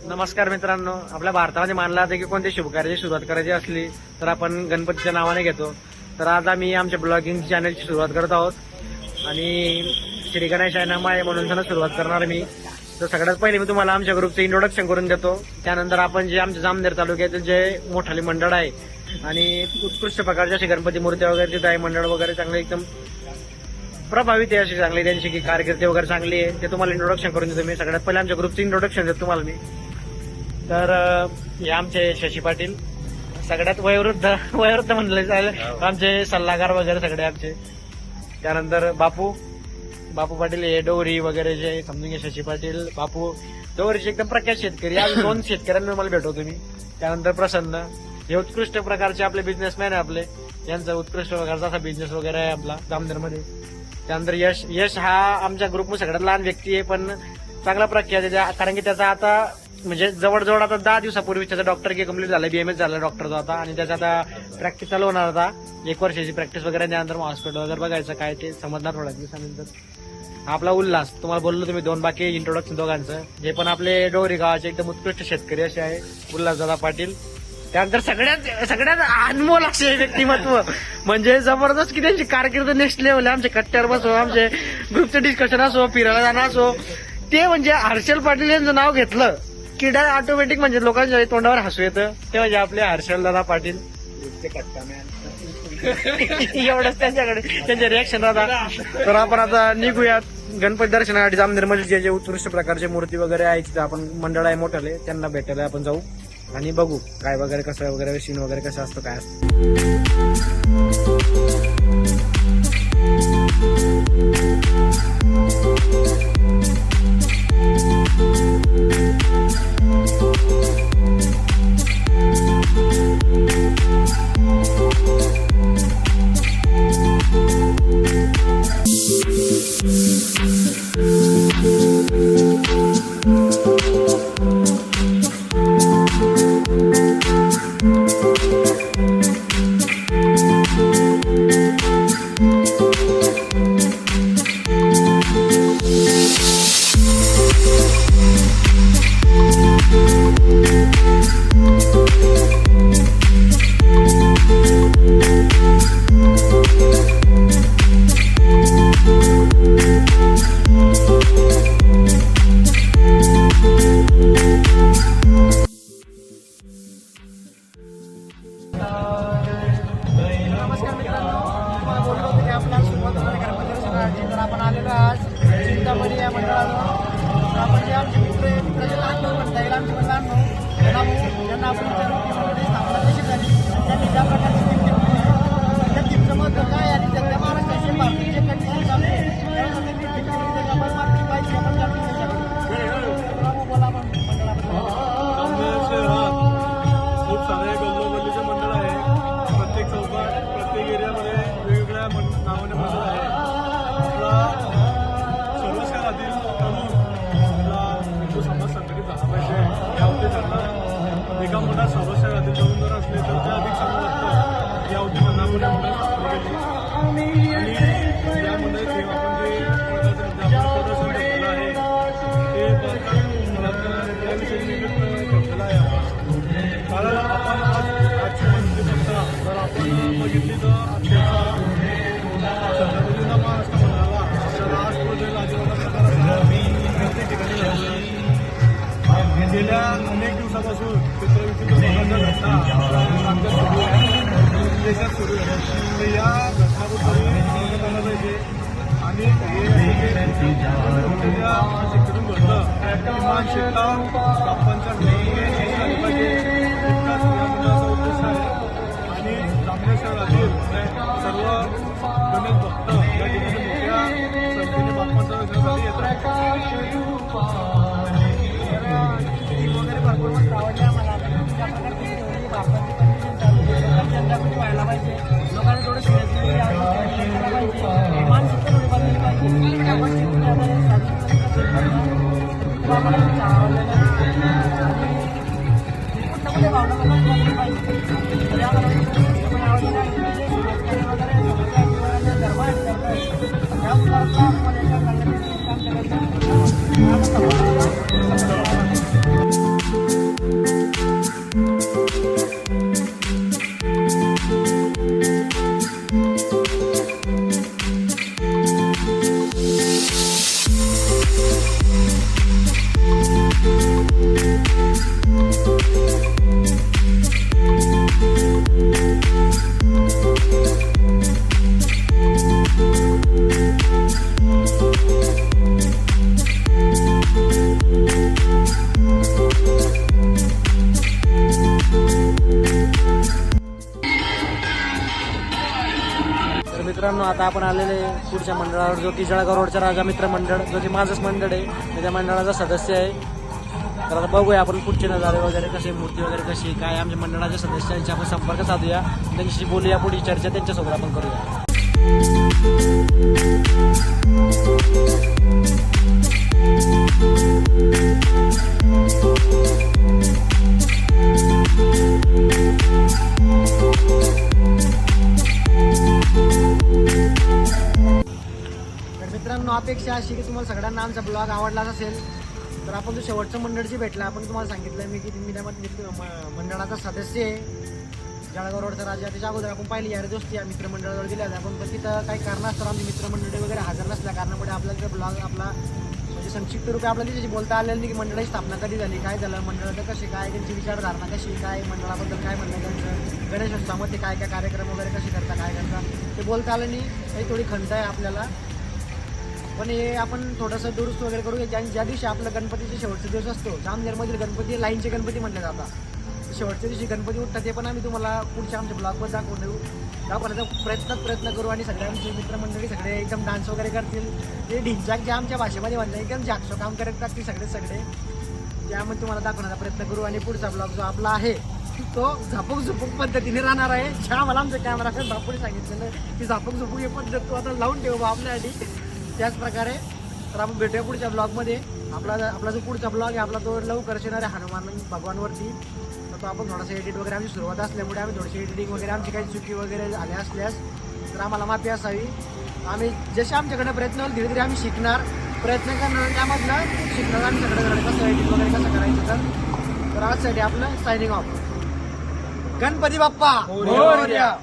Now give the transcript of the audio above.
नमस्कार मित्रांनो, आपल्या भारतामध्ये मानला जाते की कोणत्या शुभकार्याची सुरुवात करायची असली तर आपण गणपतीच्या नावाने घेतो. तर आज आम्ही आमच्या ब्लॉगिंग चॅनलची सुरुवात करत आहोत आणि श्री गणेशाय नमः आहे म्हणून त्यांना सुरुवात करणार मी. तर सगळ्यात पहिले मी तुम्हाला आमच्या ग्रुपचं इंट्रोडक्शन करून देतो. त्यानंतर आपण जे आमच्या जामनेर तालुक्यातील जे मोठाले मंडळ आहे आणि उत्कृष्ट प्रकारच्या अशी गणपती मूर्त्या वगैरे तिथे आहे, मंडळ वगैरे चांगले एकदम प्रभावित आहे अशी चांगली त्यांची की कारकिर्दी वगैरे चांगली आहे, ते तुम्हाला इंट्रोडक्शन करून देतो मी. सगळ्यात पहिले आमच्या ग्रुपचं इंट्रोडक्शन देतो तुम्हाला मी. तर हे आमचे शशी पाटील, सगळ्यात वयोवृद्ध म्हणले चालेल, आमचे सल्लागार वगैरे सगळे आमचे. त्यानंतर बापू पाटील, हे डोरी वगैरे जे समजून घे. शशी पाटील, बापू डोरीचे एकदम प्रख्यात शेतकरी. आज 2 शेतकऱ्यांना मला भेटवतो मी. त्यानंतर प्रसन्न, हे उत्कृष्ट प्रकारचे आपले बिझनेसमॅन आहे आपले, यांचा उत्कृष्ट प्रकारचा असा बिझनेस वगैरे आहे आपला जामनेरमध्ये. त्यानंतर यश हा आमच्या ग्रुपमध्ये सगळ्यात लहान व्यक्ती आहे पण चांगला प्रख्यात आहे, कारण की त्याचा आता म्हणजे जवळजवळ आता 10 दिवसापूर्वी त्याचा डॉक्टर की कम्प्लीट झालं, BMS झालं डॉक्टरचा आता, आणि त्याचा आता प्रॅक्टिस चालू होणार आता 1 वर्षाची प्रॅक्टिस वगैरे. त्यानंतर हॉस्पिटल वगैरे बघायचं काय ते समजणार थोड्या दिवसानंतर. आपला उल्हास, तुम्हाला बोललो तुम्ही 2 बाकी इंट्रोडक्शन दोघांचं, जे पण आपले डोरी गावाचे एकदम उत्कृष्ट शेतकरी असे आहे, उल्हासदादा पाटील. त्यानंतर सगळ्यात अनमोल असे व्यक्तिमत्व म्हणजे जबरदस्त की त्यांची कारकीर्द नेक्स्ट लेवल आहे. आमचे कट्ट्यावर बसो, आमचे ग्रुपचं डिस्कशन असो, फिरायला जाणं असो, ते म्हणजे हर्षल पाटील यांचं नाव घेतलं की ऑटोमॅटिक म्हणजे लोकांच्या तोंडावर हसू येतं. ते म्हणजे आपले हर्षल दादा पाटील एवढंच त्यांच्याकडे त्यांचे रिॲक्शन राहतात. तर आपण आता निघूयात गणपती दर्शनासाठी. जामनेरमध्ये जे उत्कृष्ट प्रकारचे मूर्ती वगैरे आहे तिथे आपण मंडळ आहे मोठाले, त्यांना भेटायला आपण जाऊ आणि बघू काय वगैरे कसं वगैरे सीन वगैरे कसं असतं काय असतं. नमस्कार मित्रांनो, तुम्हाला बोललो होतो की आपला सुरुवात होते गणपती दर्शनाची. तर आपण आलेलो आज चिंतामणी या मंडळाला. तर आपण जे आमचे मित्राचे लहान भाऊ म्हणता येईल, आमचे पण लहान भाऊ, त्यांना आपण विचारू की मंडळी स्थापना कशी झाली, त्यांनी ज्या प्रकारची टीम ठेवली, त्या टीमचं महत्व काय आणि सध्या महाराष्ट्राचे भारतीय जे कंडिशन चालू आहे त्यामध्ये ती टीम ठेवली, आपण मार्केट पाहिजे आपण जाणून घ्यायचं. बोला आपण मंडळाबद्दल. खूप सारे गल्लोगल्लीचे मंडळ आहे. प्रत्येक चौकात प्रत्येक एरियामध्ये वेगवेगळ्या नावाने मंडळ आहे. आपला सर्व शहरातील तरुण आपला हिंदू समाज संघटित झाला पाहिजे या उद्देशानं एका मोठ्या सर्व शहरातील तरुण जर असले तर ते अधिक चांगलं वाटतं. या उद्देशानं आपण या मंडळात स्थापना केली आणि या मंडळात आपण जे प्रदर्शन ठेवलेलं आहे ते त्याविषयी घेतलेलं आहे. कारण आपण आजची माहिती बघता तर आपण बघितली तर अक्षरशः छत्रपतींना महाराष्ट्र मंडळाला अक्षरशः राष्ट्रपती राजवाडा प्रकार प्रत्येक ठिकाणी झालेला. गेल्या अनेक दिवसापासून चित्रविचित्र घटना देशात सुरू आहे. तर या घटनाबद्दल सांगण्यात आलं पाहिजे आणि हे मानसिकतेतून घडलं की मानसिकता बाप्पांच्या झाली पाहिजे इतकाच या मंडळाचा उद्देश आहे. आणि जामनेर शहरातील सर्व गणेश भक्त या ठिकाणी मोठ्या संख्येने बाप्पांच्या दर्शनासाठी येतात. वगैरे भरपूर मस्त आवडले आम्हाला. ज्या प्रकारची ठेवली भारताची कंडिशन चालू आहे, लोकांची जनजागृती व्हायला पाहिजे, लोकांना थोडं सिरियसली करायला पाहिजे, मानसिकता थोडी बदलली पाहिजे. त्या गोष्टी तुम्ही आता साजरी आम्हाला खूप आवडलेलं आणि कुठल्या भावना बदलली पाहिजे. तर आम्हाला पण आवडलेलं आहे. वगैरे धर्म आहेत त्या मुलांना आम्हाला एका चांगल्या काम करायचं. आता आपण आलेले पुढच्या मंडळावर, जो की जळगाव रोडचा राजा मित्र मंडळ, जो की माझंच मंडळ आहे, त्या मंडळाचा सदस्य आहे. तर आता बघूया आपण पुढचे नजारे वगैरे कसे, मूर्ती वगैरे कशी काय, आमच्या मंडळाच्या सदस्यांशी आपण संपर्क साधूया, त्यांच्याशी बोलूया, पुढील चर्चा त्यांच्यासोबत आपण करूया. तर मित्रांनो, अपेक्षा अशी की तुम्हाला सगळ्यांना आमचा ब्लॉग आवडलाच असेल. तर आपण जो शेवटचं मंडळ जे भेटलं, आपण तुम्हाला सांगितलं मी की मी त्या मंडळाचा सदस्य आहे, जळगाव रोडचा राजा. त्याच्या अगोदर आपण पाहिली यार दोस्ती या मित्रमंडळावर दिल्या आपण, पण तिथं काही कारणास्तव आमची मित्रमंडळी वगैरे हजर नसल्या कारणामुळे आपल्याला ब्लॉग आपला म्हणजे संक्षिप्त रूपे आपल्याला त्याची बोलता आलेलं नाही की मंडळाची स्थापना कधी झाली, काय झालं, मंडळाचं कशी काय, त्यांची विचारधारणा कशी काय, मंडळाबद्दल काय म्हणणं त्यांचं, गणेशोत्सवामध्ये काय काय कार्यक्रम वगैरे कसे करता काय करता ते बोलता आलं नाही. काही थोडी खंत आहे आपल्याला, पण हे आपण थोडंसं दुरुस्त वगैरे करू. ज्या दिवशी आपलं गणपतीचे शेवटचा दिवस असतो, जामनेरमधील गणपती लाईनचे गणपती म्हटले जातात, शेवटच्या दिवशी गणपती उठतात, ते पण आम्ही तुम्हाला पुढच्या आमच्या ब्लॉगवर दाखवण्याचा प्रयत्न करू. आणि सगळे आमचे मित्रमंडळी सगळे एकदम डान्स वगैरे करतील, ते ढिंचाक जे आमच्या भाषेमध्ये म्हणतात एकदम जागसो काम करतात ती सगळे त्यामध्ये तुम्हाला दाखवण्याचा प्रयत्न करू. आणि पुढचा ब्लॉग जो आपला आहे तो झापूक झुपूक पद्धतीने राहणार आहे. ज्या मला आमच्या कॅमेराकडे बापूने सांगितलेलं की झापूक झुपूक हे पद्धत तू आता लावून ठेव आपल्यासाठी, त्याच प्रकारे. तर आपण भेटूया पुढच्या ब्लॉगमध्ये. आपला जो पुढचा ब्लॉग आहे आपला तो लवकरच येणार आहे हनुमान भगवानवरती. तर तो आपण थोडासा एडिट वगैरे आमची सुरुवात असल्यामुळे आम्ही थोडीशी एडिटिंग वगैरे आमची काही चुकी वगैरे झाल्या असल्यास तर आम्हाला माफी असावी. आम्ही जसे आमच्याकडे प्रयत्न होईल धीरे धीरे आम्ही शिकणार, प्रयत्न करणार, त्यामधलं शिकणार आम्ही सगळं कसं एडिट वगैरे कसं करायचं. तर आजसाठी आपलं सायनिंग ऑफ. गणपती बाप्पा मोरया.